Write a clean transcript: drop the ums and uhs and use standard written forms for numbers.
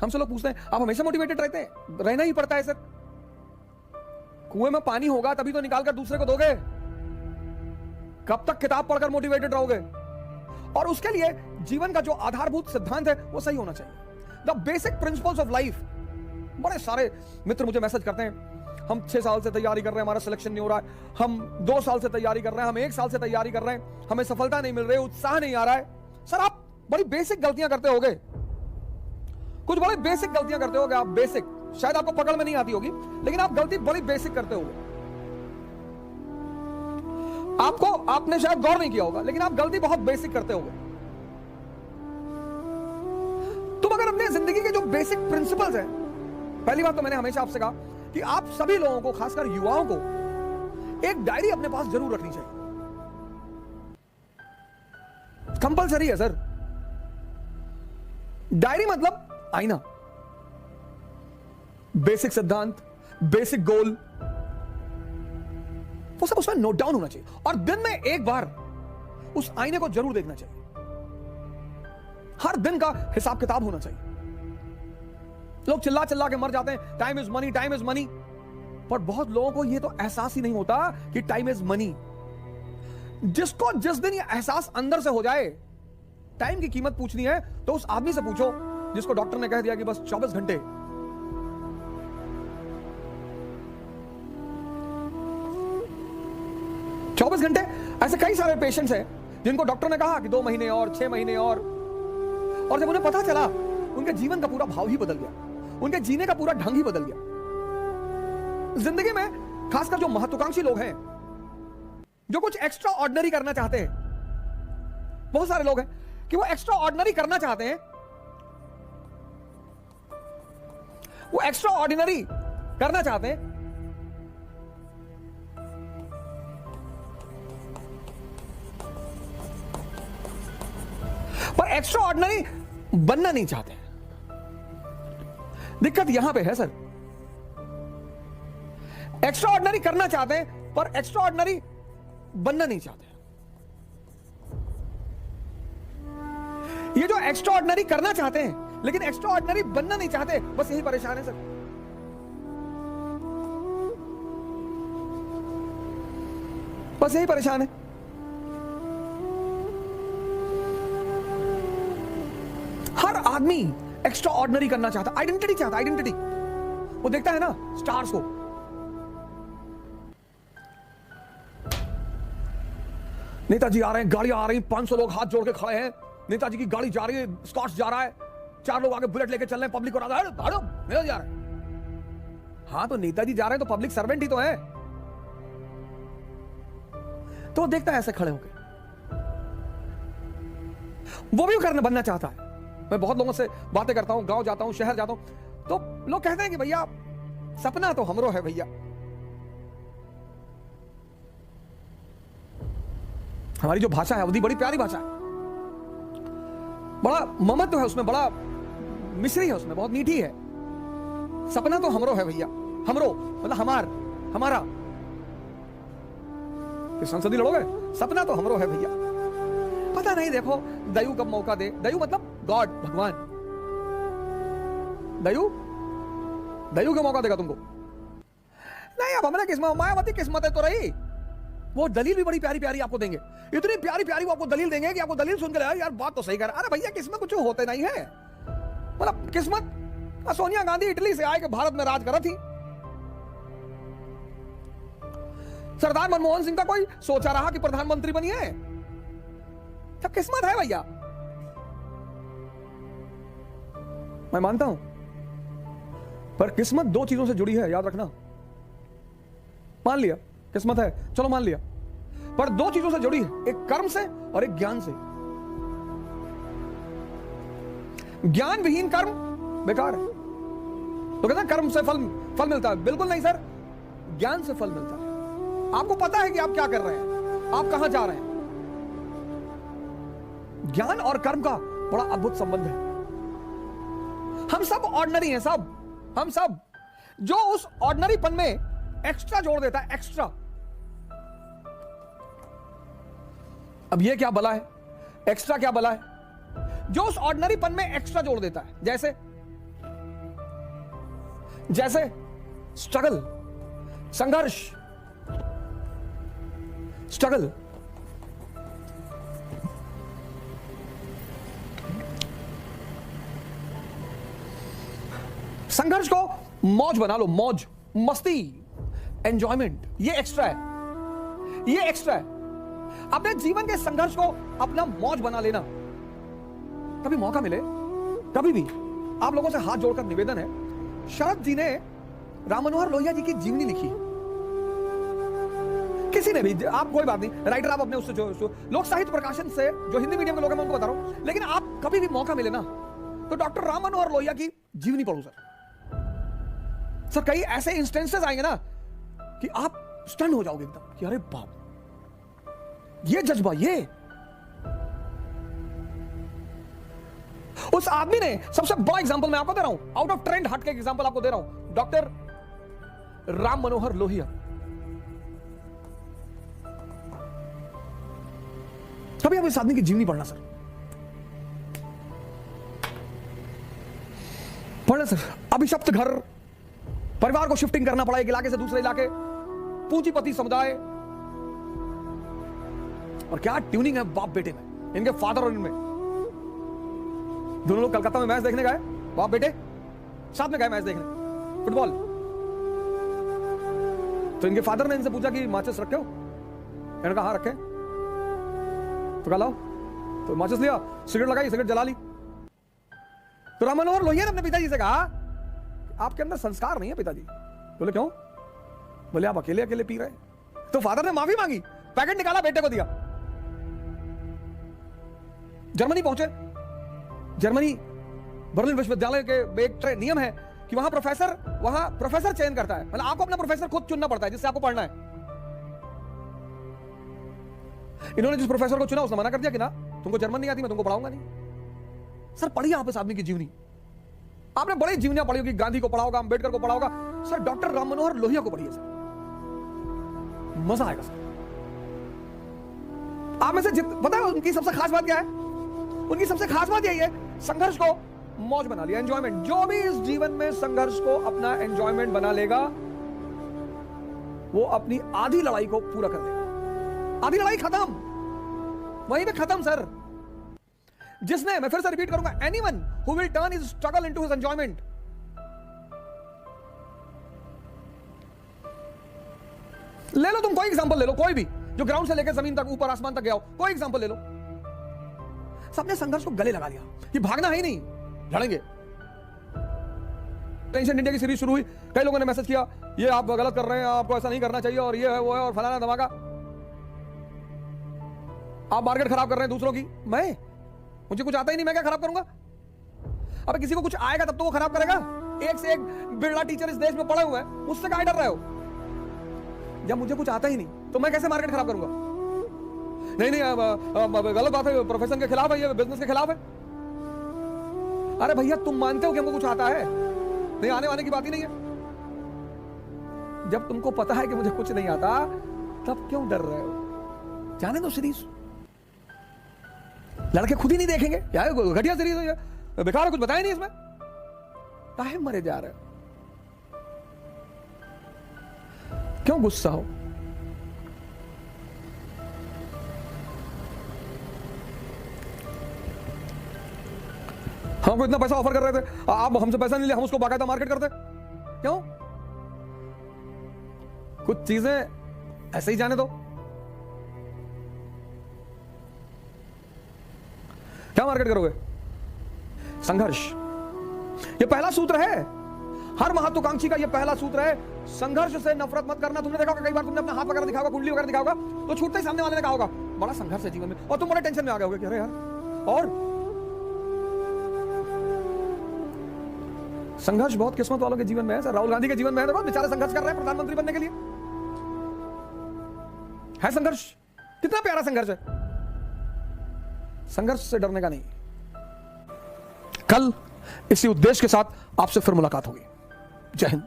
हमसे लोग पूछते हैं आप हमेशा मोटिवेटेड रहते हैं? रहना ही पड़ता है सर। कुएं में पानी होगा तभी तो निकाल कर दूसरे को दोगे। कब तक किताब पढ़कर मोटिवेटेड रहोगे? और उसके लिए जीवन का जो आधारभूत सिद्धांत है वो सही होना चाहिए। The basic principles of life. बड़े सारे मित्र मुझे मैसेज करते हैं, हम 6 साल से तैयारी कर रहे हैं, हमारा सिलेक्शन नहीं हो रहा है, हम 2 साल से तैयारी कर रहे हैं, हम 1 साल से तैयारी कर रहे हैं, हमें सफलता नहीं मिल रही, उत्साह नहीं आ रहा है। सर आप बड़ी बेसिक गलतियां करते होगे, कुछ बड़ी बेसिक गलतियां करते होगे आप। बेसिक शायद आपको पकड़ में नहीं आती होगी, लेकिन आप गलती बड़ी बेसिक करते होगे। आपने शायद गौर नहीं किया होगा, लेकिन आप गलती बहुत बेसिक करते होगे। तुम अगर अपने जिंदगी के जो बेसिक प्रिंसिपल्स हैं, पहली बात तो मैंने हमेशा आपसे कहा कि आप सभी लोगों को, खासकर युवाओं को, एक डायरी अपने पास जरूर रखनी चाहिए। कंपलसरी है सर। डायरी मतलब आईना। बेसिक सिद्धांत, बेसिक गोल, वो सब उसमें नोट डाउन होना चाहिए। और दिन में एक बार उस आईने को जरूर देखना चाहिए। हर दिन का हिसाब किताब होना चाहिए। लोग चिल्ला चिल्ला के मर जाते हैं, time is money, time is money. पर बहुत लोगों को यह तो एहसास ही नहीं होता कि टाइम इज मनी। जिसको जिस दिन यह एहसास अंदर से हो जाए, टाइम की कीमत पूछनी है तो उस आदमी से पूछो जिसको डॉक्टर ने कह दिया कि बस 24 घंटे। ऐसे कई सारे पेशेंट्स हैं जिनको डॉक्टर ने कहा कि 2 महीने और, 6 महीने और जब उन्हें पता चला, उनके जीवन का पूरा भाव ही बदल गया, उनके जीने का पूरा ढंग ही बदल गया। जिंदगी में खासकर जो महत्वाकांक्षी लोग हैं, जो कुछ एक्स्ट्रा ऑर्डिनरी करना चाहते हैं, बहुत सारे लोग हैं कि वो एक्स्ट्रा ऑर्डिनरी करना चाहते हैं, वो एक्स्ट्रा ऑर्डिनरी करना चाहते हैं, पर एक्स्ट्रा ऑर्डिनरी बनना नहीं चाहते। दिक्कत यहां पे है सर। एक्स्ट्रा ऑर्डिनरी करना चाहते हैं पर एक्स्ट्रा ऑर्डिनरी बनना नहीं चाहते। ये जो एक्स्ट्रा ऑर्डिनरी करना चाहते हैं लेकिन एक्स्ट्रा ऑर्डिनरी बनना नहीं चाहते, बस यही परेशान है सर। बस यही परेशान है। हर आदमी एक्स्ट्रा ऑर्डिनरी करना चाहता, आइडेंटिटी चाहता, आइडेंटिटी। वो देखता है ना स्टार्स को, नेताजी आ रहे हैं, गाड़ियां आ रही, 500 लोग हाथ जोड़ के खड़े हैं, नेताजी की गाड़ी जा रही है, स्कॉट्स जा रहा है, 4 लोग आगे बुलेट लेके चल रहे हैं, पब्लिक को नेताजी जा रहे हैं। हाँ तो नेताजी जा रहे हैं तो पब्लिक सर्वेंट ही तो है। तो देखता है ऐसे खड़े होके, वो भी करना बनना चाहता है। मैं बहुत लोगों से बातें करता हूं, गांव जाता हूं, शहर जाता हूं, तो लोग कहते हैं कि भैया सपना तो हमरो है भैया। हमारी जो भाषा है अवधी बड़ी प्यारी भाषा है, बड़ा ममत्व है उसमें, बड़ा मिश्री है उसमें, बहुत मीठी है। सपना तो हमरो है भैया, हमरो मतलब हमारा। संसदी लड़ोगे, सपना तो हमरो है भैया। पता नहीं देखो दयु कब मौका दे। दयु मतलब गॉड, भगवान। दयु क्यों मौका देगा तुमको? नहीं अब हमने किस्मत, मायावती किस्मत है तो रही। वो दलील भी बड़ी प्यारी प्यारी आपको देंगे, इतनी प्यारी प्यारी वो आपको दलील देंगे कि आपको दलील सुन के यार बात तो सही कर। अरे भैया किस्मत कुछ होते नहीं है। मतलब किस्मत, सोनिया गांधी इटली से आए के भारत में राज करा थी। सरदार मनमोहन सिंह का कोई सोचा रहा कि प्रधानमंत्री बनिए? सब किस्मत है भैया। मैं मानता हूं, पर किस्मत 2 चीजों से जुड़ी है, याद रखना। मान लिया किस्मत है, चलो मान लिया, पर 2 चीजों से जुड़ी है, एक कर्म से और एक ज्ञान से। ज्ञान विहीन कर्म बेकार है। तो कहते हैं कर्म से फल मिलता है। बिल्कुल नहीं सर, ज्ञान से फल मिलता है। आपको पता है कि आप क्या कर रहे हैं, आप कहां जा रहे हैं। ज्ञान और कर्म का बड़ा अद्भुत संबंध है। हम सब ऑर्डिनरी हैं, हम सब। जो उस ऑर्डिनरीपन में एक्स्ट्रा जोड़ देता है, एक्स्ट्रा। अब ये क्या भला है, एक्स्ट्रा क्या भला है? जो उस ऑर्डिनरीपन में एक्स्ट्रा जोड़ देता है। जैसे जैसे स्ट्रगल, संघर्ष, स्ट्रगल। संघर्ष को मौज बना लो, मौज, मस्ती, एंजॉयमेंट। ये एक्स्ट्रा है, ये एक्स्ट्रा है। अपने जीवन के संघर्ष को अपना मौज बना लेना। कभी मौका मिले, कभी भी आप लोगों से हाथ जोड़कर निवेदन है, शरद जी ने राम मनोहर लोहिया जी की जीवनी लिखी, किसी ने भी, आप कोई बात नहीं, राइटर आप अपने उससे जो लोक साहित्य प्रकाशन से, जो हिंदी मीडियम के लोग हैं मैं उनको बता रहा हूं, लेकिन आप कभी भी मौका मिले ना तो डॉक्टर राम मनोहर लोहिया की जीवनी पढ़ो सर। कई ऐसे इंस्टेंसेस आएंगे ना कि आप स्टन हो जाओगे एकदम कि अरे बाप, ये जज्बा, ये उस आदमी ने सबसे बड़ा एग्जांपल मैं आपको दे रहा हूं, आउट ऑफ ट्रेंड हट के एग्जांपल आपको दे रहा हूं, डॉक्टर राम मनोहर लोहिया। कभी आप इस आदमी की जीवनी पढ़ना सर, पढ़ना सर। अभिशप्त घर, परिवार को शिफ्टिंग करना पड़ा एक इलाके से दूसरे इलाके, पूंजीपति समुदाय, और क्या ट्यूनिंग है बाप बेटे में, इनके फादर और इनमें। दोनों लोग कलकत्ता में मैच देखने गए, बाप बेटे साथ में गए मैच देखने, फुटबॉल। तो इनके फादर ने इनसे पूछा कि माचिस रखे हो? इन्होंने कहा हाँ रखे। तो कहा लाओ, तो माचिस लिया, सिगरेट लगाई, सिगरेट जला ली। तो राम मनोहर लोहिया ने अपने पिताजी से कहा आपके अंदर संस्कार नहीं है पिताजी। बोले क्यों? बोले आप अकेले अकेले पी रहे। तो फादर ने माफी मांगी, पैकेट निकाला, बेटे को दिया। जर्मनी पहुंचे, जर्मनी बर्लिन विश्वविद्यालय के एक नियम है कि वहां प्रोफेसर चयन करता है, मतलब आपको अपना प्रोफेसर खुद चुनना पड़ता है जिससे आपको पढ़ना है। इन्होंने जिस प्रोफेसर को चुना उसने मना कर दिया कि ना तुमको जर्मन नहीं आती, मैं तुमको पढ़ाऊंगा नहीं। सर पढ़िए आप इस आदमी की जीवनी, आपने बड़ी जीवनियां पढ़ी होगी, गांधी को पढ़ा होगा, अंबेडकर को पढ़ा होगा, सर डॉक्टर राम मनोहर लोहिया को पढ़िए सर, मजा आएगा सर। आप में से पता है उनकी सबसे खास बात क्या है? उनकी सबसे खास बात यही है, संघर्ष को मौज बना लिया, एंजॉयमेंट। जो भी इस जीवन में संघर्ष को अपना एंजॉयमेंट बना लेगा वो अपनी आधी लड़ाई को पूरा कर देगा। आधी लड़ाई खत्म, वहीं पे खत्म सर। जिसने, मैं फिर से रिपीट करूंगा, anyone who will turn his struggle into his enjoyment, ले लो तुम कोई एग्जांपल ले लो, कोई भी जो ग्राउंड से लेकर जमीन तक, ऊपर आसमान तक गया हो, कोई एग्जांपल ले लो। सबने संघर्ष को गले लगा लिया कि भागना है ही नहीं, लड़ेंगे। टेंशन इंडिया की सीरीज शुरू हुई, कई लोगों ने मैसेज किया ये आप गलत कर रहे हैं, आपको ऐसा नहीं करना चाहिए, और ये है वो है और फलाना धमाका, आप मार्केट खराब कर रहे हैं दूसरों की। मुझे कुछ आता ही नहीं, मैं क्या खराब करूंगा? अब किसी को कुछ आएगा तब तो वो खराब करेगा। एक से एक बिरला टीचर इस देश में पड़े हुए हैं, मुझसे क्या डर रहे हो? जब मुझे कुछ आता ही नहीं तो मैं कैसे मार्केट खराब करूंगा? नहीं गलत बात है, प्रोफेशन के खिलाफ है, ये बिजनेस के खिलाफ है। अरे भैया तुम मानते हो कि हमको कुछ आता है? नहीं, आने वाने की बात ही नहीं है। जब तुमको पता है कि मुझे कुछ नहीं आता तब क्यों डर रहे हो? जाने दो सीरीज, लड़के खुद ही नहीं देखेंगे यार, घटिया सीरीज है, बेकार है, कुछ बताया नहीं इसमें, काहे मरे जा रहे हो? क्यों गुस्सा हो? हमको इतना पैसा ऑफर कर रहे थे, आप हमसे पैसा नहीं ले, हम उसको बाकायदा मार्केट करते। क्यों? कुछ चीजें ऐसे ही जाने दो। क्या मार्केट करोगे? संघर्ष। ये पहला सूत्र है, हर महत्वाकांक्षी का ये पहला सूत्र है, संघर्ष से नफरत मत करना। तुमने देखा होगा कई बार तुमने अपना हाथ वगैरह दिखा होगा, कुंडली वगैरह दिखा होगा, तो छूटते ही सामने वाले ने कहा होगा बड़ा संघर्ष है जीवन में, और तुम बड़े टेंशन में आ गए होगे कि अरे यार। और संघर्ष बहुत किस्मत वालों के जीवन में है सर। राहुल गांधी के जीवन में है, देखो बेचारे संघर्ष कर रहे हैं प्रधानमंत्री बनने के लिए। है संघर्ष, कितना प्यारा संघर्ष है। संघर्ष से डरने का नहीं। कल इसी उद्देश्य के साथ आपसे फिर मुलाकात होगी। जय हिंद।